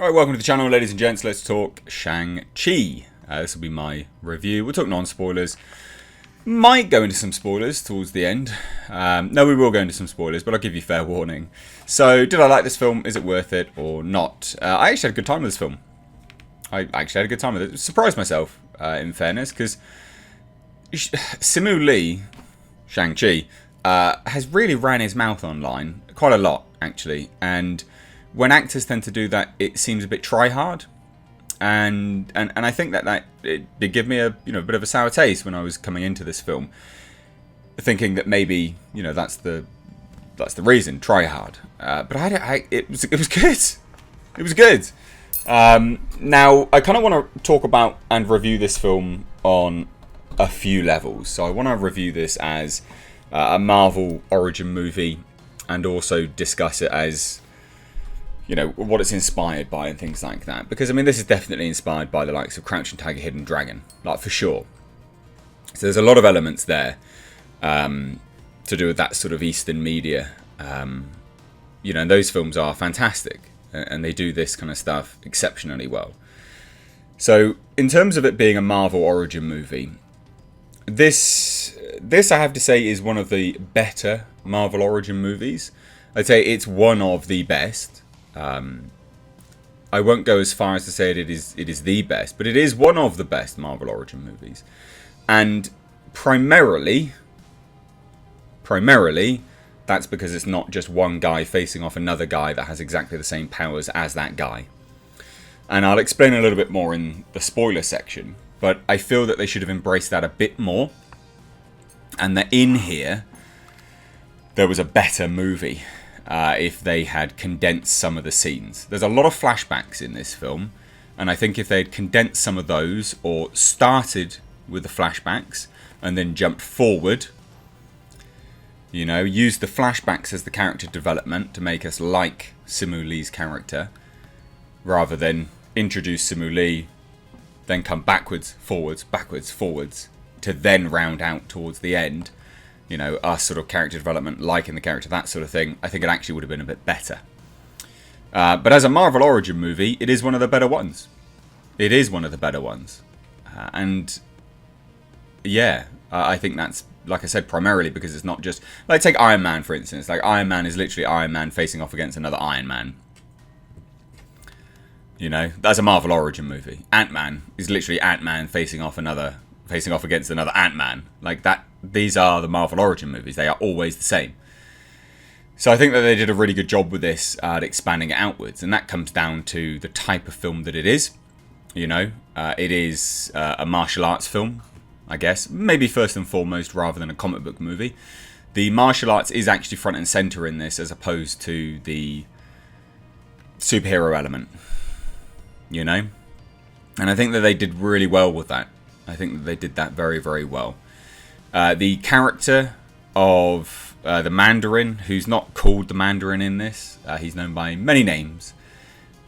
Alright, welcome to the channel, ladies and gents. Let's talk Shang-Chi. This will be my review. We'll talk non-spoilers. Might go into some spoilers towards the end. No, we will go into some spoilers, but I'll give you fair warning. So, did I like this film? Is it worth it or not? I actually had a good time with this film. I actually had a good time with it. Surprised myself, in fairness, because Simu Lee, Shang-Chi, has really ran his mouth online quite a lot, actually. And when actors tend to do that, it seems a bit try-hard. And I think that it did give me a bit of a sour taste when I was coming into this film, thinking that maybe that's the reason, try hard. But it was good. It was good. Now I kind of want to talk about and review this film on a few levels. So I want to review this as a Marvel origin movie, and also discuss it as what it's inspired by and things like that. Because, I mean, this is definitely inspired by the likes of Crouching Tiger, Hidden Dragon, like, for sure. So there's a lot of elements there to do with that sort of Eastern media. And those films are fantastic. And they do this kind of stuff exceptionally well. So, in terms of it being a Marvel origin movie, this I have to say is one of the better Marvel origin movies. I'd say it's one of the best. I won't go as far as to say it is the best, but it is one of the best Marvel origin movies. And primarily, that's because it's not just one guy facing off another guy that has exactly the same powers as that guy. And I'll explain a little bit more in the spoiler section, but I feel that they should have embraced that a bit more, and that in here there was a better movie. If they had condensed some of the scenes. There's a lot of flashbacks in this film, and I think if they had condensed some of those, or started with the flashbacks and then jumped forward, used the flashbacks as the character development to make us like Simu Lee's character, rather than introduce Simu Lee, then come backwards, forwards, to then round out towards the end, us sort of character development, liking the character, that sort of thing. I think it actually would have been a bit better. But as a Marvel origin movie, it is one of the better ones. It is one of the better ones. And yeah, I think that's, like I said, primarily because it's not just... Like, take Iron Man, for instance. Like, Iron Man is literally Iron Man facing off against another Iron Man. That's a Marvel origin movie. Ant-Man is literally Ant-Man facing off against another Ant-Man. Like that. These are the Marvel origin movies. They are always the same. So I think that they did a really good job with this at expanding it outwards. And that comes down to the type of film that it is. It is a martial arts film, I guess. Maybe first and foremost, rather than a comic book movie. The martial arts is actually front and center in this, as opposed to the superhero element. And I think that they did really well with that. I think that they did that very, very well. The character of the Mandarin, who's not called the Mandarin in this, he's known by many names.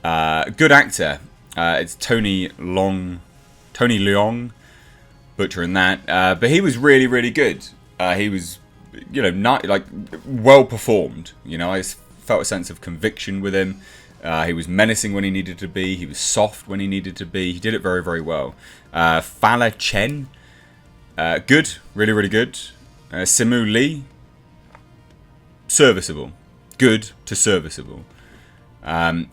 Good actor. It's Tony Leung, butchering that. But he was really, really good. He was, not like well performed. I just felt a sense of conviction with him. He was menacing when he needed to be. He was soft when he needed to be. He did it very, very well. Fala Chen. Good, really, really good. Simu Lee, serviceable, good to serviceable.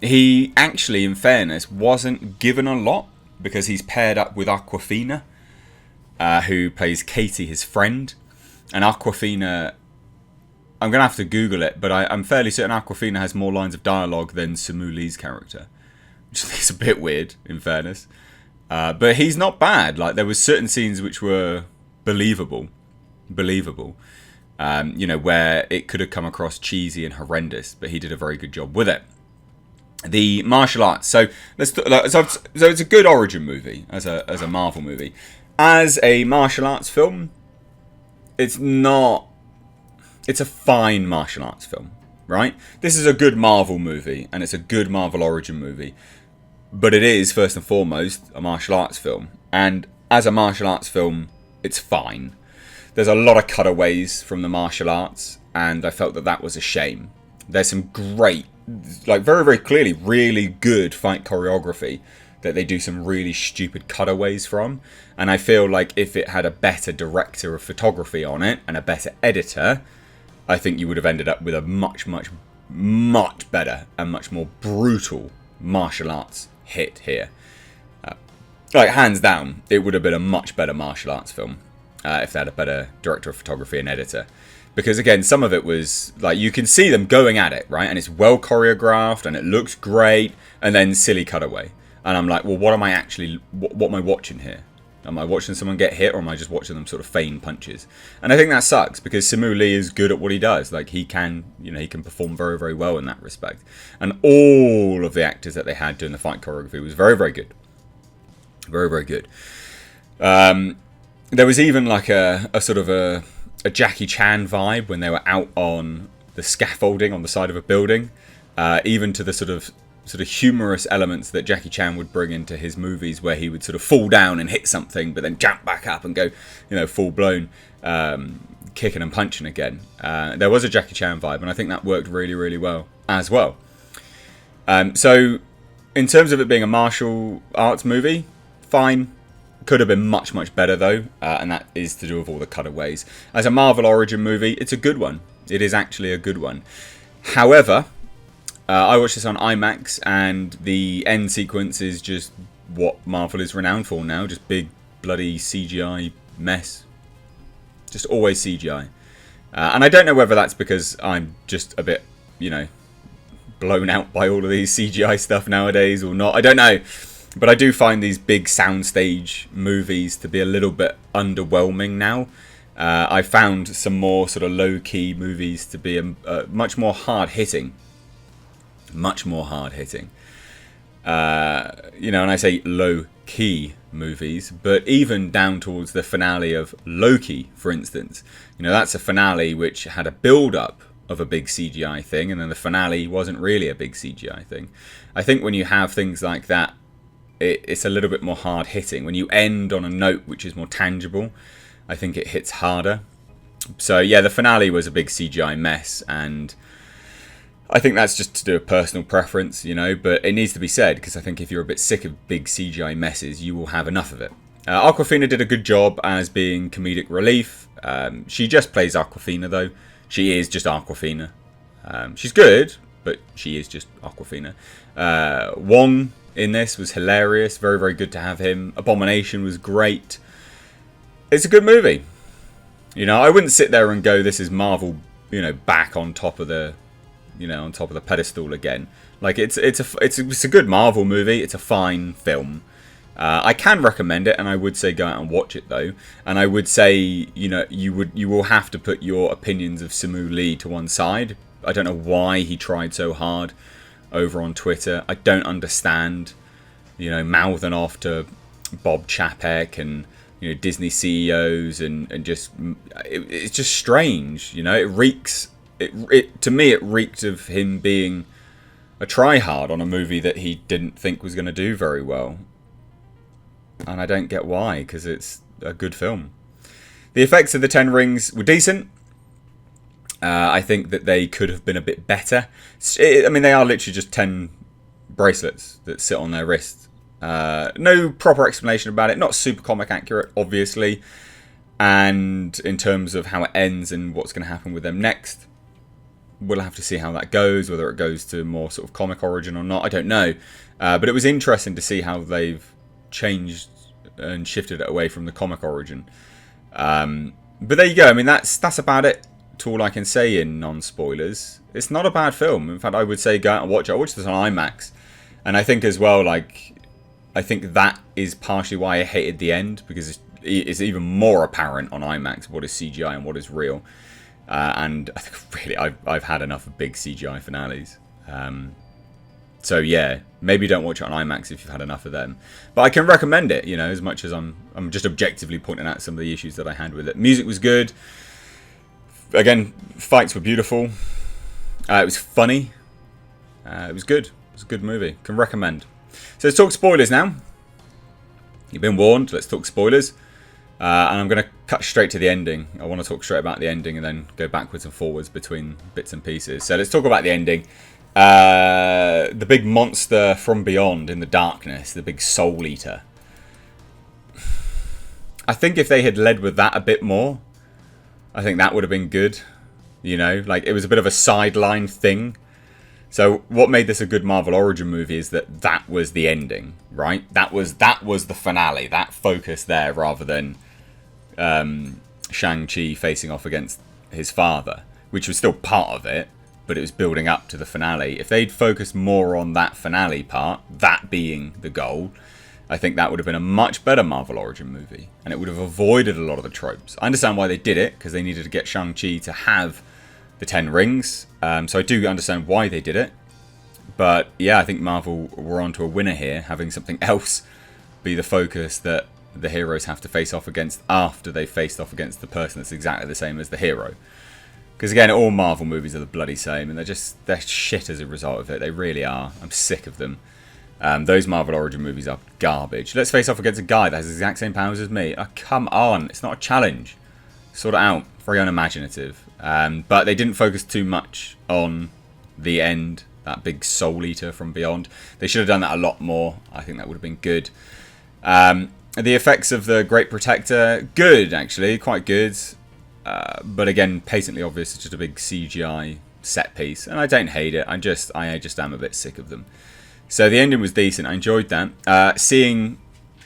He actually, in fairness, wasn't given a lot because he's paired up with Awkwafina, who plays Katie, his friend. And Awkwafina, I'm going to have to Google it, but I'm fairly certain Awkwafina has more lines of dialogue than Simu Lee's character, which is a bit weird, in fairness. But he's not bad. Like, there was certain scenes which were believable, where it could have come across cheesy and horrendous, but he did a very good job with it. The martial arts. So it's a good origin movie as a Marvel movie. As a martial arts film, it's not. It's a fine martial arts film, right? This is a good Marvel movie, and it's a good Marvel origin movie. But it is, first and foremost, a martial arts film. And as a martial arts film, it's fine. There's a lot of cutaways from the martial arts, and I felt that was a shame. There's some great like very, very clearly, really good fight choreography that they do some really stupid cutaways from. And I feel like if it had a better director of photography on it and a better editor, I think you would have ended up with a much, much, much better and much more brutal martial arts hit here. Like, hands down, it would have been a much better martial arts film if they had a better director of photography and editor. Because, again, some of it was, like, you can see them going at it, right? And it's well choreographed and it looks great, and then silly cutaway. And I'm like, well, what am I actually, what am I watching here? Am I watching someone get hit, or am I just watching them sort of feign punches? And I think that sucks, because Simu Lee is good at what he does. Like, he can, he can perform very, very well in that respect. And all of the actors that they had doing the fight choreography was very, very good. Very, very good. There was even like a sort of a Jackie Chan vibe when they were out on the scaffolding on the side of a building. Even to the sort of humorous elements that Jackie Chan would bring into his movies, where he would sort of fall down and hit something, but then jump back up and go, full blown kicking and punching again. There was a Jackie Chan vibe, and I think that worked really, really well as well. So, in terms of it being a martial arts movie, fine. Could have been much, much better though, and that is to do with all the cutaways. As a Marvel origin movie, it's a good one. It is actually a good one. However, I watched this on IMAX, and the end sequence is just what Marvel is renowned for now. Just big, bloody CGI mess. Just always CGI. And I don't know whether that's because I'm just a bit, blown out by all of these CGI stuff nowadays or not. I don't know. But I do find these big soundstage movies to be a little bit underwhelming now. I found some more sort of low-key movies to be much more hard-hitting. Much more hard-hitting. And I say low-key movies, but even down towards the finale of Loki, for instance. That's a finale which had a build-up of a big CGI thing, and then the finale wasn't really a big CGI thing. I think when you have things like that, it's a little bit more hard-hitting. When you end on a note which is more tangible, I think it hits harder. So, yeah, the finale was a big CGI mess, and I think that's just to do with personal preference, but it needs to be said, because I think if you're a bit sick of big CGI messes, you will have enough of it. Awkwafina did a good job as being comedic relief. She just plays Awkwafina, though. She is just Awkwafina. She's good, but she is just Awkwafina. Wong in this was hilarious. Very, very good to have him. Abomination was great. It's a good movie. I wouldn't sit there and go, this is Marvel, back on top of the, on top of the pedestal again. Like, it's a good Marvel movie. It's a fine film. I can recommend it, and I would say go out and watch it though. And I would say, you will have to put your opinions of Simu Lee to one side. I don't know why he tried so hard over on Twitter. I don't understand, mouthing off to Bob Chapek and Disney CEOs and just it's just strange. It reeks. To me, it reeked of him being a tryhard on a movie that he didn't think was going to do very well. And I don't get why, because it's a good film. The effects of the 10 rings were decent. I think that they could have been a bit better. They are literally just 10 bracelets that sit on their wrist. No proper explanation about it. Not super comic accurate, obviously. And in terms of how it ends and what's going to happen with them next, we'll have to see how that goes, whether it goes to more sort of comic origin or not. I don't know. But it was interesting to see how they've changed and shifted it away from the comic origin. But there you go. That's about it. That's all I can say in non-spoilers. It's not a bad film. In fact, I would say go out and watch it. I watched this on IMAX. And I think as well, I think that is partially why I hated the end, because it's even more apparent on IMAX what is CGI and what is real. And I think really I've had enough of big CGI finales. So yeah, maybe don't watch it on IMAX if you've had enough of them. But I can recommend it, as much as I'm just objectively pointing out some of the issues that I had with it. Music was good. Again, fights were beautiful. It was funny. It was good. It was a good movie. Can recommend. So let's talk spoilers now. You've been warned. Let's talk spoilers. And I'm going to cut straight to the ending. I want to talk straight about the ending and then go backwards and forwards between bits and pieces. So let's talk about the ending. The big monster from beyond in the darkness, the big soul eater. I think if they had led with that a bit more, I think that would have been good. You know, like it was a bit of a sideline thing. So what made this a good Marvel origin movie is that was the ending, right? That was the finale, that focus there, rather than Shang-Chi facing off against his father, which was still part of it, but it was building up to the finale. If they'd focused more on that finale part, that being the goal, I think that would have been a much better Marvel origin movie, and it would have avoided a lot of the tropes. I understand why they did it, because they needed to get Shang-Chi to have the 10 rings, so I do understand why they did it. But yeah, I think Marvel were onto a winner here, having something else be the focus that the heroes have to face off against after they've faced off against the person that's exactly the same as the hero. Because again, all Marvel movies are the bloody same, and they're shit as a result of it. They really are. I'm sick of them. Those Marvel origin movies are garbage. Let's face off against a guy that has the exact same powers as me. Oh, come on, it's not a challenge. Sort it out. Very unimaginative. But they didn't focus too much on the end, that big soul eater from beyond. They should have done that a lot more. I think that would have been good. The effects of the Great Protector, good actually, quite good. But again, patently obvious, it's just a big CGI set piece, and I don't hate it. I just am a bit sick of them. So the ending was decent. I enjoyed that. Seeing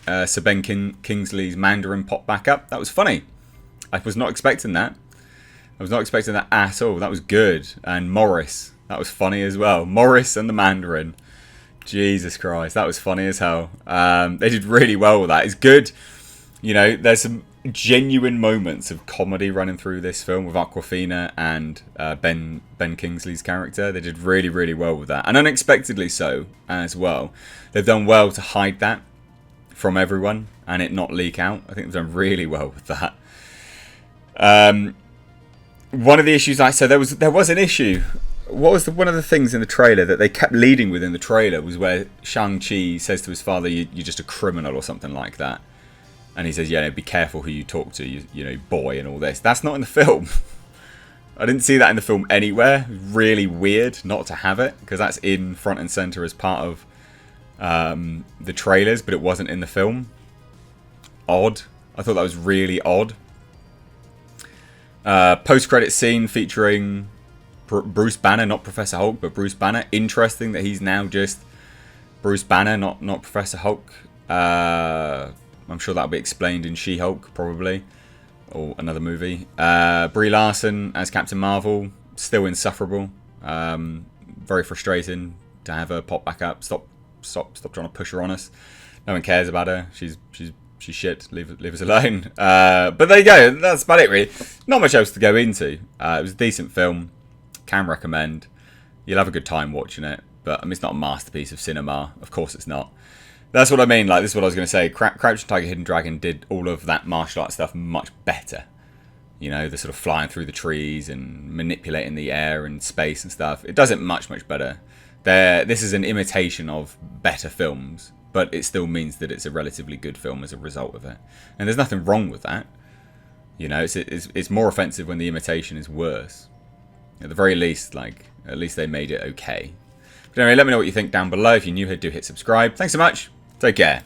Sir Ben Kingsley's Mandarin pop back up, that was funny. I was not expecting that. I was not expecting that at all. That was good. And Morris, that was funny as well. Morris and the Mandarin. Jesus Christ, that was funny as hell. They did really well with that. It's good. You know, there's some genuine moments of comedy running through this film with Awkwafina and Ben Kingsley's character. They did really, really well with that. And unexpectedly so as well. They've done well to hide that from everyone and it not leak out. I think they've done really well with that. One of the issues there was an issue. What was one of the things in the trailer that they kept leading with in the trailer was where Shang-Chi says to his father, you're just a criminal or something like that. And he says, yeah, no, be careful who you talk to, you know, boy, and all this. That's not in the film. I didn't see that in the film anywhere. Really weird not to have it, because that's in front and center as part of the trailers, but it wasn't in the film. Odd. I thought that was really odd. Post-credit scene featuring Bruce Banner, not Professor Hulk, but Bruce Banner. Interesting that he's now just Bruce Banner, not Professor Hulk. I'm sure that'll be explained in She-Hulk, probably. Or another movie. Brie Larson as Captain Marvel. Still insufferable. Very frustrating to have her pop back up. Stop trying to push her on us. No one cares about her. She's shit. Leave us alone. But there you go. That's about it, really. Not much else to go into. It was a decent film. Can recommend. You'll have a good time watching it. But I mean, it's not a masterpiece of cinema. Of course it's not. That's what I mean. Like, this is what I was going to say. Crouching Tiger, Hidden Dragon did all of that martial arts stuff much better. You know, the sort of flying through the trees and manipulating the air and space and stuff. It does it much, much better. This is an imitation of better films, but it still means that it's a relatively good film as a result of it. And there's nothing wrong with that. You know, it's more offensive when the imitation is worse. At the very least, like, at least they made it okay. But anyway, let me know what you think down below. If you're new here, do hit subscribe. Thanks so much. Take care.